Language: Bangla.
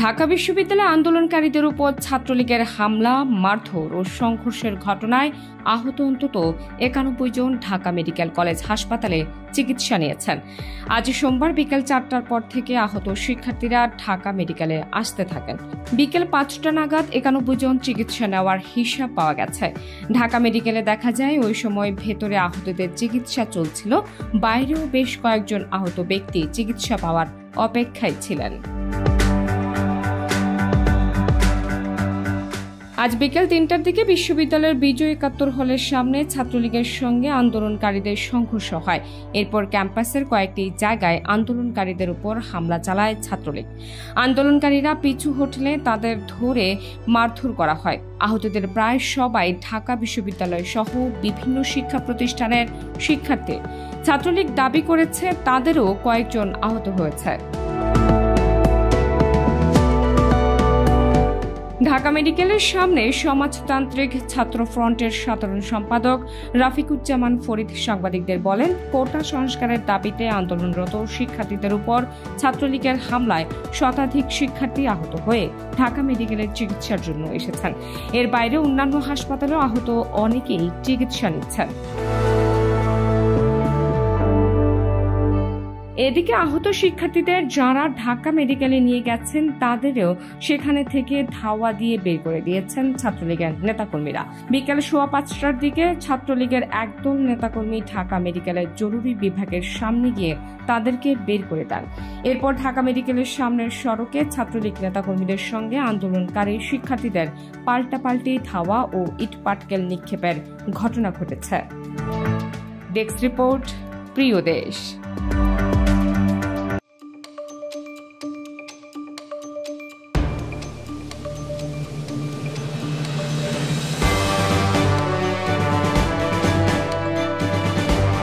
ঢাকা বিশ্ববিদ্যালয়ে আন্দোলনকারীদের উপর ছাত্রলীগের হামলা, মারধর ও সংঘর্ষের ঘটনায় আহত অন্তত ৯১ জন ঢাকা মেডিকেল কলেজ হাসপাতালে চিকিৎসা নিয়েছেন। আজ সোমবার বিকেল ৪টার পর থেকে আহত শিক্ষার্থীরা ঢাকা মেডিকেলে আসতে থাকেন। বিকেল ৫টা নাগাদ ৯১ জন চিকিৎসা নেওয়ার হিসাব পাওয়া গেছে। ঢাকা মেডিকেলে দেখা যায় ওই সময় ভেতরে আহতদের চিকিৎসা চলছিল, বাইরেও বেশ কয়েকজন আহত ব্যক্তি চিকিৎসা পাওয়ার অপেক্ষায় ছিলেন। আজ বিকেল ৩টার দিকে বিশ্ববিদ্যালয়ের বিজয় একাত্তর হলের সামনে ছাত্রলীগের সঙ্গে আন্দোলনকারীদের সংঘর্ষ হয়। এরপর ক্যাম্পাসের কয়েকটি জায়গায় আন্দোলনকারীদের উপর হামলা চালায় ছাত্রলীগ। আন্দোলনকারীরা পিছু হটলে তাদের ধরে মারধর করা হয়। আহতদের প্রায় সবাই ঢাকা বিশ্ববিদ্যালয় সহ বিভিন্ন শিক্ষা প্রতিষ্ঠানের শিক্ষার্থী। ছাত্রলীগ দাবি করেছে তাদেরও কয়েকজন আহত হয়েছে। ঢাকা মেডিকেলের সামনে সমাজতান্ত্রিক ছাত্র ফ্রন্টের সাধারণ সম্পাদক রাফিকুজ্জামান ফরিদ সাংবাদিকদের বলেন, কোটা সংস্কারের দাবিতে আন্দোলনরত শিক্ষার্থীদের উপর ছাত্রলীগের হামলায় শতাধিক শিক্ষার্থী আহত হয়ে ঢাকা মেডিকেলের চিকিৎসার জন্য এসেছেন। এর বাইরে অন্যান্য হাসপাতালেও আহত অনেকেই চিকিৎসা নিচ্ছেন। এদিকে আহত শিক্ষার্থীদের যারা ঢাকা মেডিকেলে নিয়ে গেছেন তাদেরও সেখানে থেকে ধাওয়া দিয়ে বের করে দিয়েছেন ছাত্রলীগের নেতাকর্মীরা। বিকেল ৫:১৫টার দিকে ছাত্রলীগের একদল নেতাকর্মী ঢাকা মেডিকেলের জরুরি বিভাগের সামনে গিয়ে তাদেরকে বের করে দেন। এরপর ঢাকা মেডিকেলের সামনের সড়কে ছাত্রলীগ নেতাকর্মীদের সঙ্গে আন্দোলনকারী শিক্ষার্থীদের পাল্টাপাল্টি ধাওয়া ও ইটপাটকেল নিক্ষেপের ঘটনা ঘটেছে। ডেস্ক রিপোর্ট, প্রিয় দেশ।